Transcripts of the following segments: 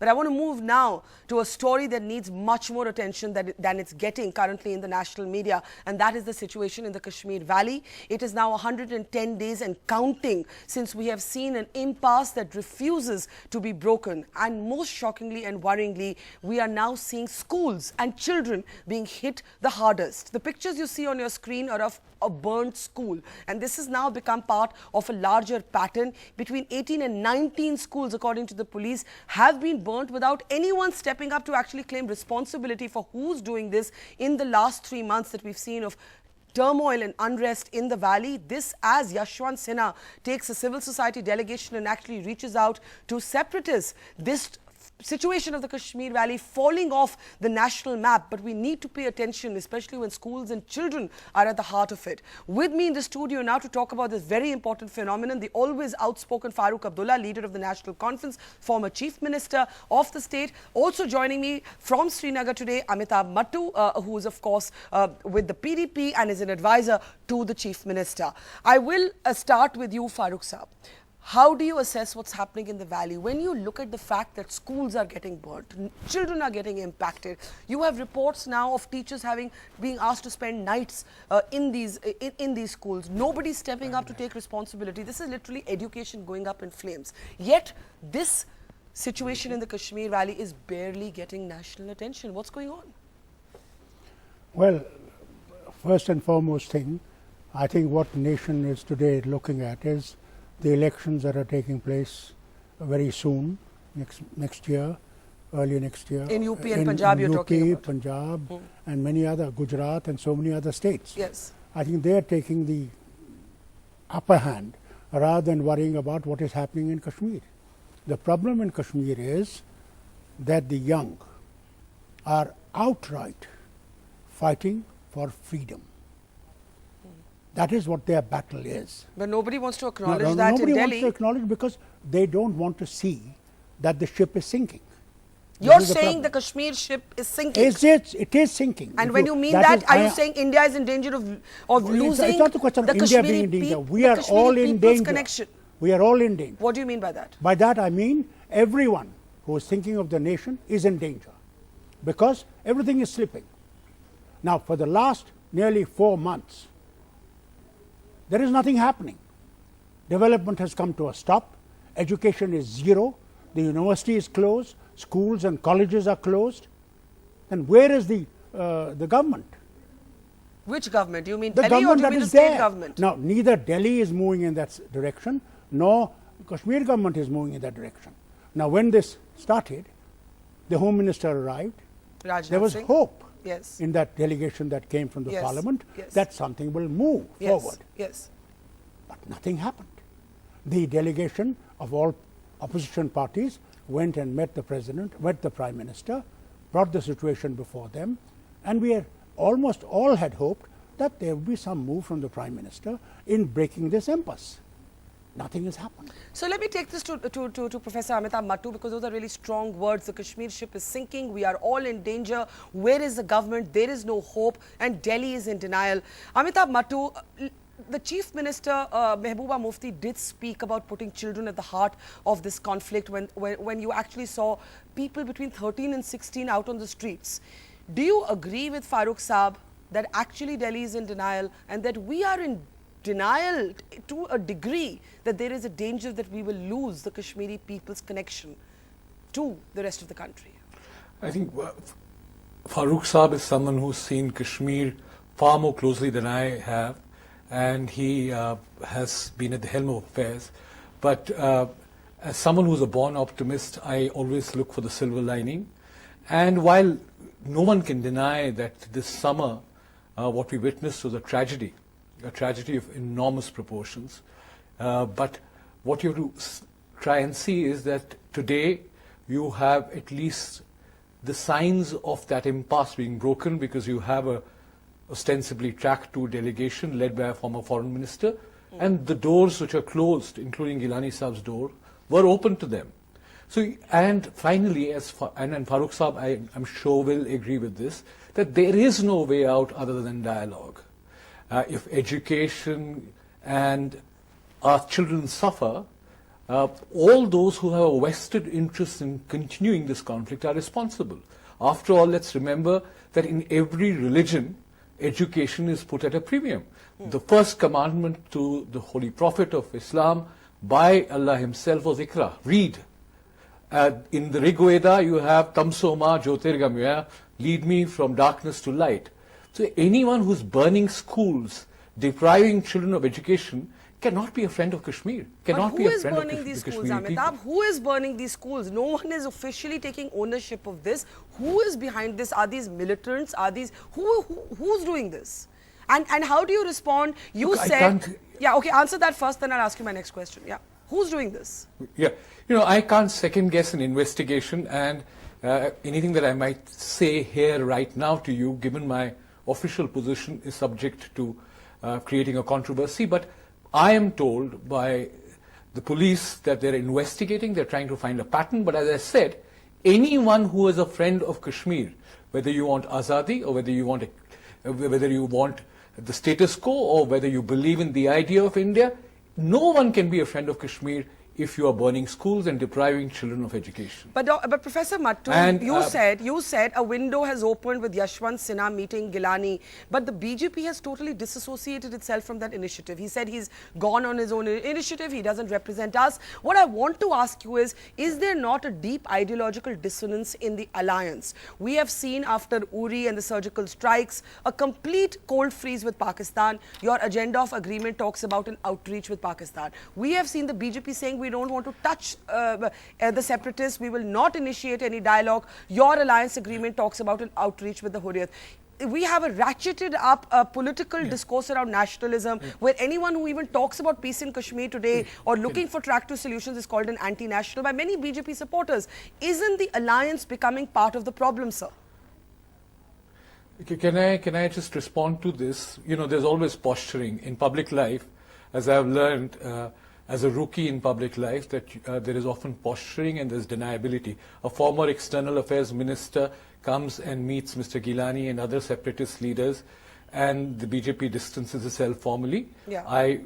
But I want to move now to a story that needs much more attention than it's getting currently in the national media, and that is the situation in the Kashmir Valley. It is now 110 days and counting since we have seen an impasse that refuses to be broken. And most shockingly and worryingly, we are now seeing schools and children being hit the hardest. The pictures you see on your screen are of a burnt school, and this has now become part of a larger pattern. Between 18 and 19 schools, according to the police, have been burnt without anyone stepping up to actually claim responsibility for who's doing this in the last 3 months that we've seen of turmoil and unrest in the valley. This as Yashwant Sinha takes a civil society delegation and actually reaches out to separatists. This situation of the Kashmir Valley falling off the national map, but we need to pay attention, especially when schools and children are at the heart of it. With me in the studio now to talk about this very important phenomenon, the always outspoken Farooq Abdullah, leader of the National Conference, former Chief Minister of the state. Also joining me from Srinagar today, Amitabh Mattoo, who is of course with the PDP and is an advisor to the Chief Minister. I will start with you, Farooq Saab. How do you assess what's happening in the valley when you look at the fact that schools are getting burnt, children are getting impacted? You have reports now of teachers being asked to spend nights in these schools. Nobody's stepping up to take responsibility. This is literally education going up in flames. Yet this situation in the Kashmir Valley is barely getting national attention. What's going on? Well, first and foremost thing, I think what the nation is today looking at is the elections that are taking place very soon, next year, early next year. In UP and Punjab you're talking about. Punjab and many other, Gujarat and so many other states. Yes. I think they are taking the upper hand rather than worrying about what is happening in Kashmir. The problem in Kashmir is that the young are outright fighting for freedom. That is what their battle is. But nobody wants to acknowledge that in Nobody Delhi. wants to acknowledge because they don't want to see that the ship is sinking. You're saying the Kashmir ship is sinking? It is sinking. And when you mean that, are you saying India is in danger of losing it's not the question of India being in danger. We are all in danger. Connection. We are all in danger. What do you mean by that? By that I mean everyone who is thinking of the nation is in danger because everything is slipping. Now for the last nearly 4 months, there is nothing happening. Development has come to a stop. Education is zero. The university is closed. Schools and colleges are closed. Then where is the government? Which government? Do you mean the Delhi government or do you mean that the is state there. government? Now, neither Delhi is moving in that direction, nor Kashmir government is moving in that direction. Now, when this started, the Home Minister arrived. There was hope. Yes. In that delegation that came from the parliament, that something will move forward. Yes. But nothing happened. The delegation of all opposition parties went and met the president, met the prime minister, brought the situation before them, and we almost all had hoped that there would be some move from the prime minister in breaking this impasse. Nothing has happened. So let me take this to Professor Amitabh Mattoo, because those are really strong words. The Kashmir ship is sinking. We are all in danger. Where is the government? There is no hope. And Delhi is in denial. Amitabh Mattoo, the Chief Minister, Mehbooba Mufti, did speak about putting children at the heart of this conflict when you actually saw people between 13 and 16 out on the streets. Do you agree with Farooq Saab that actually Delhi is in denial and that we are in denial to a degree that there is a danger that we will lose the Kashmiri people's connection to the rest of the country? I think Farooq Saab is someone who's seen Kashmir far more closely than I have, and he has been at the helm of affairs. But as someone who's a born optimist, I always look for the silver lining. And while no one can deny that this summer what we witnessed was a tragedy of enormous proportions. But what you have to try and see is that today you have at least the signs of that impasse being broken, because you have a ostensibly track 2 delegation led by a former foreign minister, and the doors which are closed, including Gilani Saab's door, were open to them. So, and finally, and Farooq Saab, I'm sure will agree with this, that there is no way out other than dialogue. If education and our children suffer, all those who have a vested interest in continuing this conflict are responsible. After all, let's remember that in every religion, education is put at a premium. The first commandment to the Holy Prophet of Islam by Allah himself was Iqra, read. In the Rig Veda, you have Tamsoma Jyotirgamya, lead me from darkness to light. So anyone who's burning schools, depriving children of education, cannot be a friend of Kashmir. Cannot be a friend of burning these the schools, Kashmiri people. Amitabh? Who is burning these schools? No one is officially taking ownership of this. Who is behind this? Are these militants? Are these who's doing this? And how do you respond? You Look, said, yeah, okay, answer that first, then I'll ask you my next question. Yeah, who's doing this? Yeah, I can't second guess an investigation, and anything that I might say here right now to you, given my official position, is subject to creating a controversy. But I am told by the police that they're investigating, they're trying to find a pattern. But as I said, anyone who is a friend of Kashmir, whether you want Azadi or whether you want the status quo or whether you believe in the idea of India, no one can be a friend of Kashmir if you are burning schools and depriving children of education. But Professor Mattoo, you said a window has opened with Yashwant, Sinha meeting Gilani, but the BJP has totally disassociated itself from that initiative. He said he's gone on his own initiative, he doesn't represent us. What I want to ask you is there not a deep ideological dissonance in the alliance? We have seen after Uri and the surgical strikes, a complete cold freeze with Pakistan. Your agenda of agreement talks about an outreach with Pakistan. We have seen the BJP saying we don't want to touch the separatists, we will not initiate any dialogue. Your alliance agreement talks about an outreach with the Hurriyat. We have a ratcheted up political discourse around nationalism, where anyone who even talks about peace in Kashmir today or looking for track to solutions is called an anti-national by many BJP supporters. Isn't the alliance becoming part of the problem, sir? Can I just respond to this? There's always posturing in public life, as I've learned as a rookie in public life, that there is often posturing and there's deniability. A former external affairs minister comes and meets Mr. Gilani and other separatist leaders, and the BJP distances itself formally. Yeah. I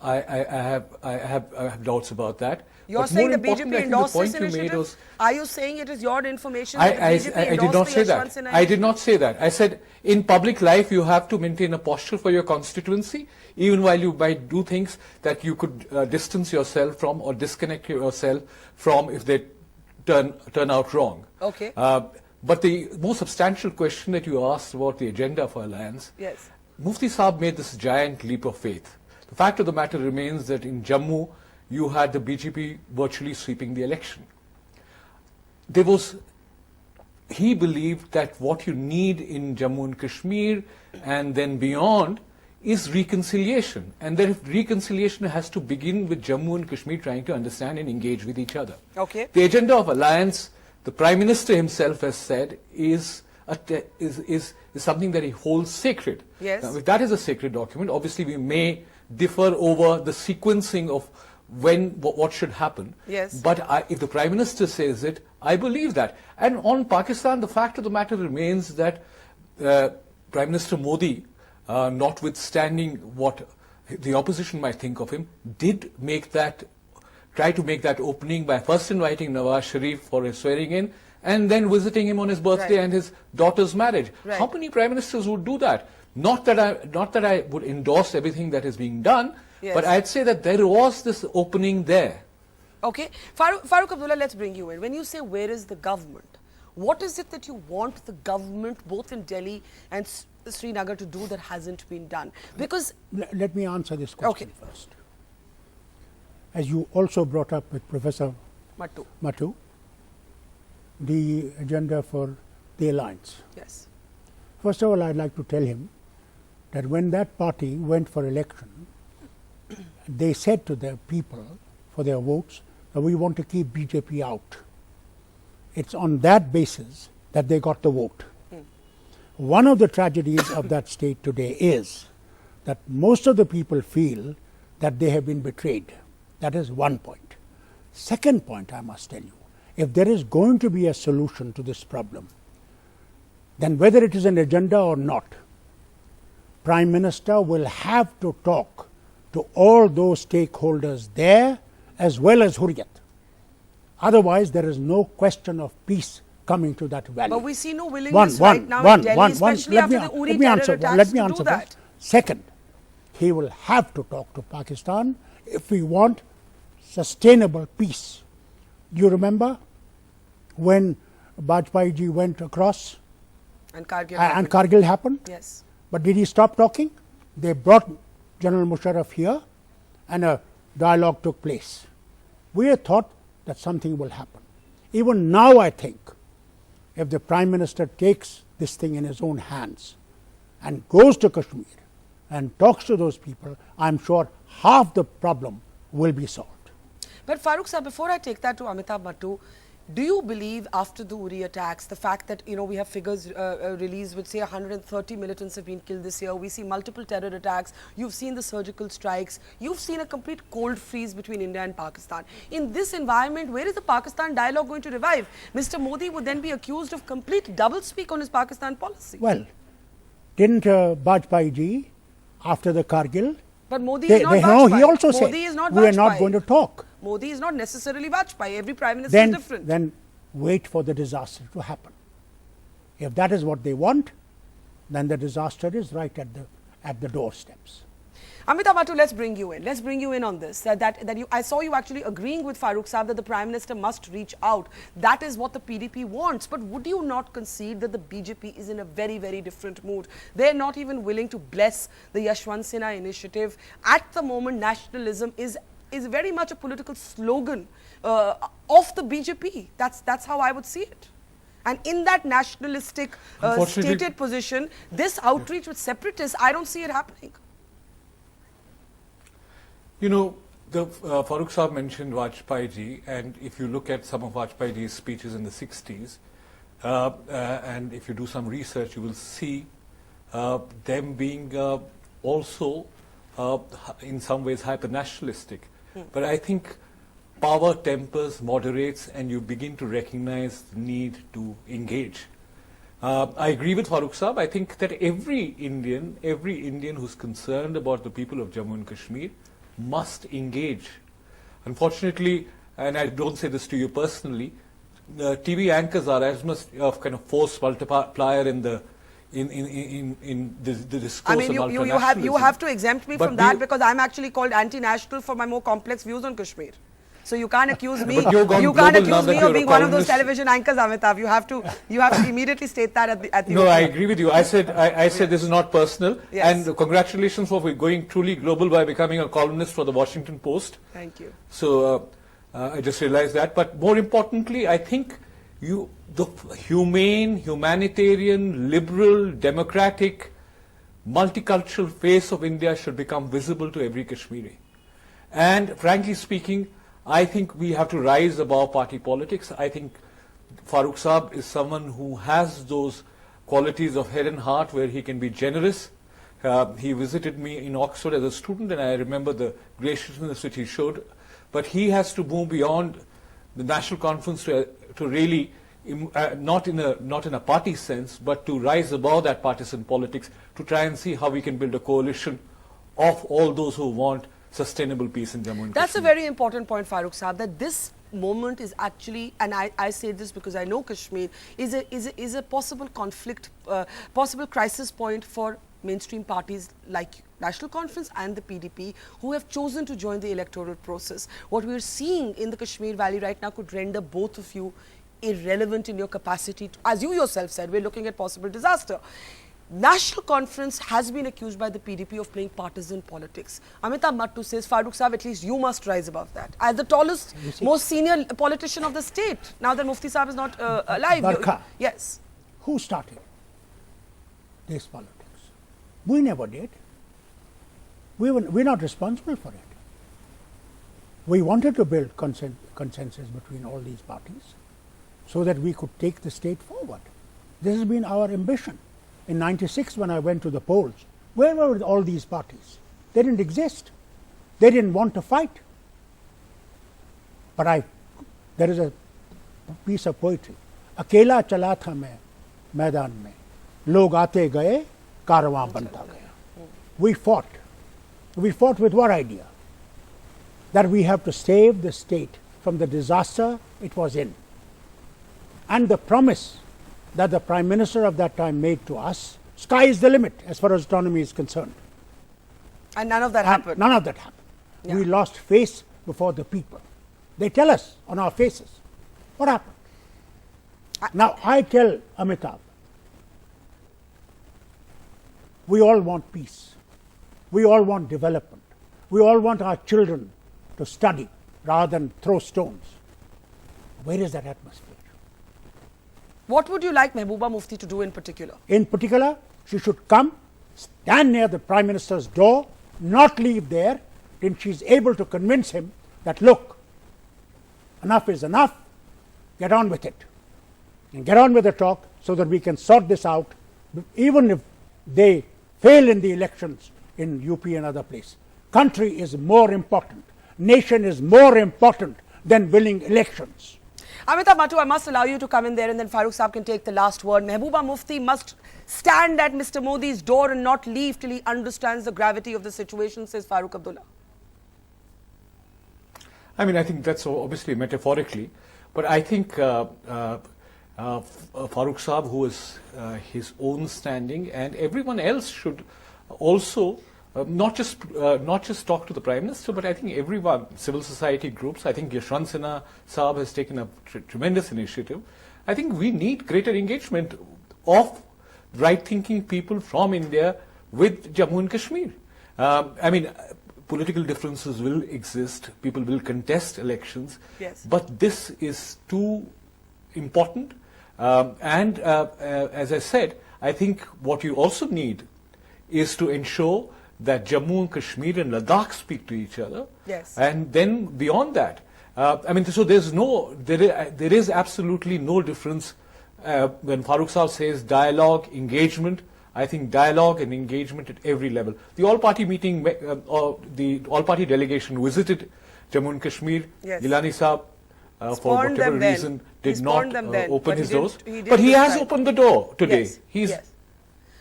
have doubts about that. You're saying the BJP endorsed this initiative? Are you saying it is your information that the BJP I did not say Yashwant that. Sinha I did not say that. I said in public life you have to maintain a posture for your constituency, even while you might do things that you could distance yourself from or disconnect yourself from if they turn out wrong. Okay. But the more substantial question that you asked about the agenda for alliance, yes. Mufti Saab made this giant leap of faith. The fact of the matter remains that in Jammu, you had the BJP virtually sweeping the election. He believed that what you need in Jammu and Kashmir and then beyond is reconciliation. And that reconciliation has to begin with Jammu and Kashmir trying to understand and engage with each other. Okay. The agenda of alliance, the Prime Minister himself has said, is something that he holds sacred. Yes. Now, if that is a sacred document, obviously we may differ over the sequencing of what should happen. Yes. But if the Prime Minister says it, I believe that. And on Pakistan, the fact of the matter remains that Prime Minister Modi, notwithstanding what the opposition might think of him, did try to make that opening by first inviting Nawaz Sharif for his swearing in and then visiting him on his birthday and his daughter's marriage. Right. How many Prime Ministers would do that? Not that I would endorse everything that is being done, yes, but I'd say that there was this opening there. Okay. Farooq Abdullah, let's bring you in. When you say where is the government, what is it that you want the government both in Delhi and Srinagar to do that hasn't been done? Because let me answer this question first. As you also brought up with Professor Mattoo, the agenda for the alliance. Yes. First of all, I'd like to tell him that when that party went for election, they said to their people for their votes that we want to keep BJP out. It's on that basis that they got the vote. One of the tragedies of that state today is that most of the people feel that they have been betrayed. That is one point. Second point, I must tell you, if there is going to be a solution to this problem, then whether it is an agenda or not, Prime Minister will have to talk to all those stakeholders there as well as Hurriyat. Otherwise, there is no question of peace coming to that valley. But we see no willingness right now in Delhi, especially after the Uri terror attacks, to do that. Second, he will have to talk to Pakistan if we want sustainable peace. Do you remember when Bajpayee ji went across And Kargil and Kargil happened? Yes. But did he stop talking? They brought General Musharraf here and a dialogue took place. We had thought that something will happen. Even now, I think, if the Prime Minister takes this thing in his own hands and goes to Kashmir and talks to those people, I'm sure half the problem will be solved. But Farooq sir, before I take that to Amitabh Mattoo, do you believe after the Uri attacks, the fact that we have figures released which say 130 militants have been killed this year, we see multiple terror attacks, you've seen the surgical strikes, you've seen a complete cold freeze between India and Pakistan. In this environment, where is the Pakistan dialogue going to revive? Mr. Modi would then be accused of complete doublespeak on his Pakistan policy. Well, didn't Bajpayee ji, after the Kargil, but Modi is not Vajpayee. He also Modi said, is not we are not Vajpayee. going to talk. Modi is not necessarily Vajpayee. Every Prime Minister is different. Then wait for the disaster to happen. If that is what they want, then the disaster is right at the doorsteps. Amitabh Mattoo, let's bring you in. Let's bring you in on this. I saw you actually agreeing with Farooq Saab that the Prime Minister must reach out. That is what the PDP wants. But would you not concede that the BJP is in a very, very different mood? They're not even willing to bless the Yashwant Sinha initiative. At the moment, nationalism is very much a political slogan of the BJP. That's how I would see it. And in that nationalistic stated position, this outreach with separatists, I don't see it happening. You know, Farooq Saab mentioned Vajpayee ji, and if you look at some of Vajpayee ji's speeches in the 60s, and if you do some research, you will see them being also in some ways hyper-nationalistic. But I think power tempers, moderates, and you begin to recognize the need to engage. I agree with Farooq Saab. I think that every Indian who's concerned about the people of Jammu and Kashmir must engage. Unfortunately, and I don't say this to you personally, TV anchors are as much of kind of force multiplier in the discourse. I mean, you have to exempt me from that, because I'm actually called anti-national for my more complex views on Kashmir. So you can't accuse me. You can't accuse me of being one of those television anchors, Amitabh. You have to immediately state that at the No, I agree with you. I said this is not personal. Yes. And congratulations for going truly global by becoming a columnist for the Washington Post. Thank you. So I just realized that. But more importantly, I think the humane, humanitarian, liberal, democratic, multicultural face of India should become visible to every Kashmiri. And frankly speaking, I think we have to rise above party politics. I think Farooq Saab is someone who has those qualities of head and heart where he can be generous. He visited me in Oxford as a student, and I remember the graciousness which he showed. But he has to move beyond the national conference to really, not in a party sense, but to rise above that partisan politics, to try and see how we can build a coalition of all those who want sustainable peace in Jammu and Kashmir. That's a very important point, Farooq Saab, that this moment is actually, and I say this because I know Kashmir, is a possible conflict, possible crisis point for mainstream parties like National Conference and the PDP, who have chosen to join the electoral process. What we're seeing in the Kashmir Valley right now could render both of you irrelevant in your capacity to, as you yourself said, we're looking at possible disaster. National Conference has been accused by the PDP of playing partisan politics. Amitabh Mattoo says, Farooq Saab, at least you must rise above that. As the tallest, most senior politician of the state, now that Mufti Saab is not alive. Yes. Who started this politics? We never did. We're not responsible for it. We wanted to build consensus between all these parties so that we could take the state forward. This has been our ambition. In '96, when I went to the polls, where were all these parties? They didn't exist. They didn't want to fight. But there is a piece of poetry. Akela chala tha main मैदान में, लोग आते गए, कारवां बनता गया. We fought with what idea? that we have to save the state from the disaster it was in. And the promise that the Prime Minister of that time made to us, sky is the limit as far as autonomy is concerned. And none of that happened. None of that happened. Yeah. We lost face before the people. They tell us on our faces what happened. Now I tell Amitabh, we all want peace. We all want development. We all want our children to study rather than throw stones. Where is that atmosphere? What would you like Mehbooba Mufti to do in particular? In particular, she should come, stand near the Prime Minister's door, not leave there till she is able to convince him that, look, enough is enough, get on with it. And get on with the talk so that we can sort this out, even if they fail in the elections in UP and other places. Country is more important. Nation is more important than winning elections. Amitabh Mattoo, I must allow you to come in there and then Farooq Saab can take the last word. Mehbooba Mufti must stand at Mr. Modi's door and not leave till he understands the gravity of the situation, says Farooq Abdullah. I mean, I think that's obviously metaphorically, but I think Farooq Saab, who is his own standing, and everyone else should also not just talk to the Prime Minister, but I think everyone, civil society groups. I think Yashwant Sinha Saab has taken a tremendous initiative. I think we need greater engagement of right-thinking people from India with Jammu and Kashmir. I mean, political differences will exist. People will contest elections. Yes. But this is too important. As I said, I think what you also need is to ensure that Jammu and Kashmir and Ladakh speak to each other. Yes. And then beyond that, I mean, so there is absolutely no difference when Farooq Saab says dialogue, engagement. I think dialogue and engagement at every level. The all-party meeting, or the all-party delegation visited Jammu and Kashmir. Yes. Gilani Saab, for whatever reason, did not open his doors. But he has opened the door today. Yes. Yes.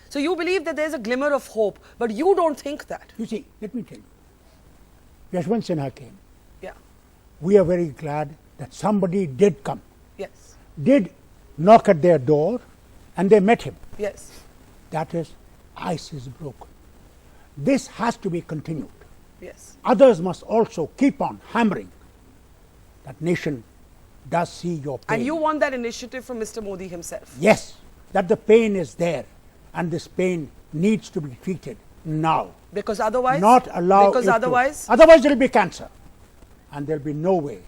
So you believe that there's a glimmer of hope, but you don't think that. You see, let me tell you. Yashwant Sinha came. Yeah. We are very glad that somebody did come, Yes. did knock at their door, and they met him. Yes. That is, ice is broken. This has to be continued. Yes. Others must also keep on hammering that nation does see your pain. And you want that initiative from Mr. Modi himself? Yes, that the pain is there, and this pain needs to be treated now. Because otherwise? Not allow Because otherwise? Otherwise there will be cancer. And there will be no way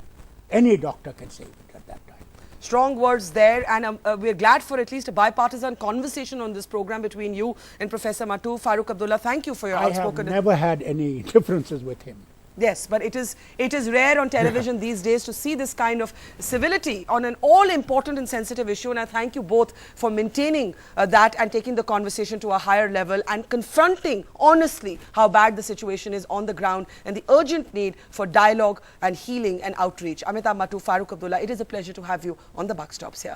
any doctor can save it at that time. Strong words there, and we're glad for at least a bipartisan conversation on this program between you and Professor Mattoo. Farooq Abdullah, thank you for your outspoken... I have never had any differences with him. Yes, but it is rare on television these days to see this kind of civility on an all-important and sensitive issue, and I thank you both for maintaining that and taking the conversation to a higher level and confronting honestly how bad the situation is on the ground and the urgent need for dialogue and healing and outreach. Amitabh Mattoo, Farooq Abdullah, it is a pleasure to have you on the Buck Stops here.